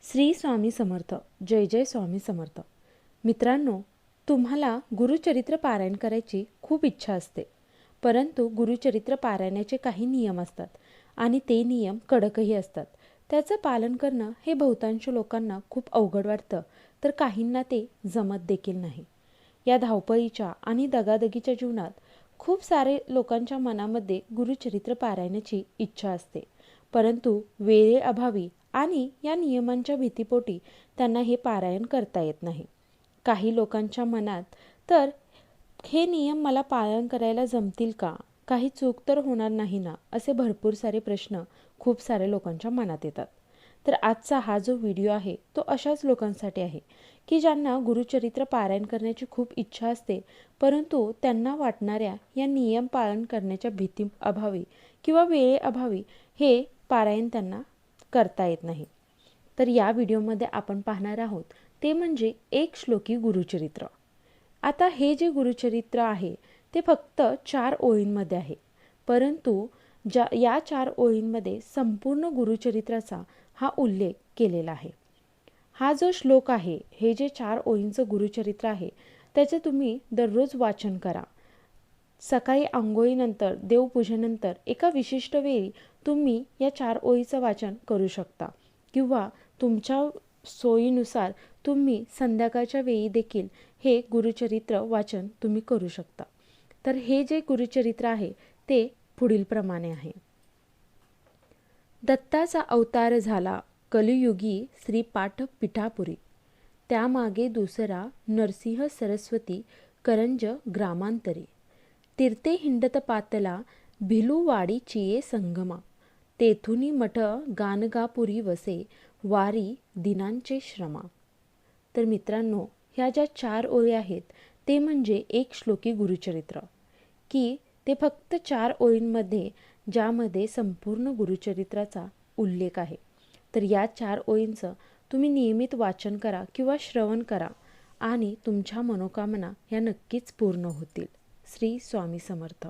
श्री स्वामी समर्थ. जय जय स्वामी समर्थ. मित्रांनो, तुम्हाला गुरुचरित्र पारायण करायची खूप इच्छा असते, परंतु गुरुचरित्र पारायणाचे काही नियम असतात आणि ते नियम कडकही असतात. त्याचं पालन करणं हे बहुतांश लोकांना खूप अवघड वाटतं, तर काहींना ते जमत देखील नाही. या धावपळीच्या आणि दगादगीच्या जीवनात खूप सारे लोकांच्या मनामध्ये गुरुचरित्र पारायणाची इच्छा असते, परंतु वेळेअभावी आणि या नियमांच्या भीतीपोटी त्यांना हे पारायण करता येत नाही. काही लोकांच्या मनात तर हे नियम मला पालन करायला जमतील का, काही चूक तर होणार नाही ना, असे भरपूर सारे प्रश्न खूप सारे लोकांच्या मनात येतात. तर आजचा हा जो व्हिडिओ आहे तो अशाच लोकांसाठी आहे की ज्यांना गुरुचरित्र पारायण करण्याची खूप इच्छा असते, परंतु त्यांना वाटणाऱ्या या नियम पालन करण्याच्या भीतीअभावी किंवा वेळेअभावी हे पारायण त्यांना करता येत नाही. तर या व्हिडिओमध्ये आपण पाहणार आहोत ते म्हणजे एक श्लोकी गुरुचरित्र. आता हे जे गुरुचरित्र आहे ते फक्त 4 ओळींमध्ये आहे, परंतु या 4 ओळींमध्ये संपूर्ण गुरुचरित्राचा हा उल्लेख केलेला आहे. हा जो श्लोक आहे, हे जे 4 ओळींचं गुरुचरित्र आहे, त्याचे तुम्ही दररोज वाचन करा. सकाळी आंघोळीनंतर, देवपूजेनंतर एका विशिष्ट वेळी तुम्ही या 4 ओळीचं वाचन करू शकता किंवा तुमच्या सोयीनुसार तुम्ही संध्याकाळच्या वेळी देखील हे गुरुचरित्र वाचन तुम्ही करू शकता. तर हे जे गुरुचरित्र आहे ते पुढील प्रमाणे आहे. दत्ताचा अवतार झाला कलियुगी श्री पाठ पिठापुरी, त्यामागे दुसरा नरसिंह सरस्वती करंज ग्रामांतरी, तीर्थे हिंडत पातला भिलूवाडी चिये संगमा, तेथुनी मठ गानगापुरी वसे वारी दिनांचे श्रमा. तर मित्रांनो, ह्या ज्या 4 ओळी आहेत ते म्हणजे एक श्लोकी गुरुचरित्र, की ते फक्त 4 ओळींमध्ये ज्यामध्ये संपूर्ण गुरुचरित्राचा उल्लेख आहे. तर या 4 ओळींचं तुम्ही नियमित वाचन करा किंवा श्रवण करा आणि तुमच्या मनोकामना या नक्कीच पूर्ण होतील. श्री स्वामी समर्थ.